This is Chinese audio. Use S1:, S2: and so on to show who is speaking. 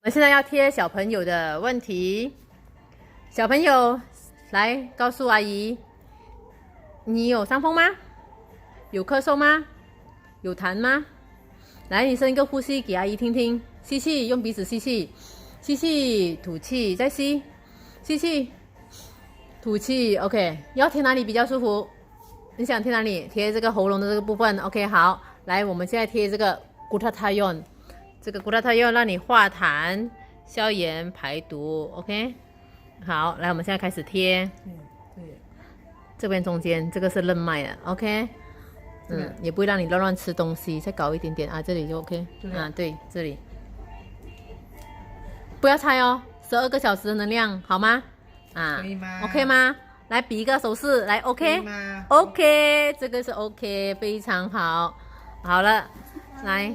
S1: 我现在要贴小朋友的问题，小朋友来告诉阿姨，你有伤风吗？有咳嗽吗？有痰吗？来，你深一个呼吸给阿姨听听，吸气，用鼻子吸气，吸气，吐气，再吸，吸气，吐气。OK， 要贴哪里比较舒服？你想贴哪里？贴这个喉咙的这个部分。OK， 好，来，我们现在贴这个glutathione，这个glutathione让你化痰、消炎、排毒。OK， 好，来，我们现在开始贴。对，这边中间这个是任脉的。OK， 也不会让你乱吃东西，再搞一点点啊，这里就 OK。啊，对，这里不要猜哦，12个小时的能量，好吗？啊，
S2: 可以吗
S1: ？OK 吗？来比一个手势，来 OK，
S2: 可以吗
S1: OK， 这个是 OK， 非常好。好了，来。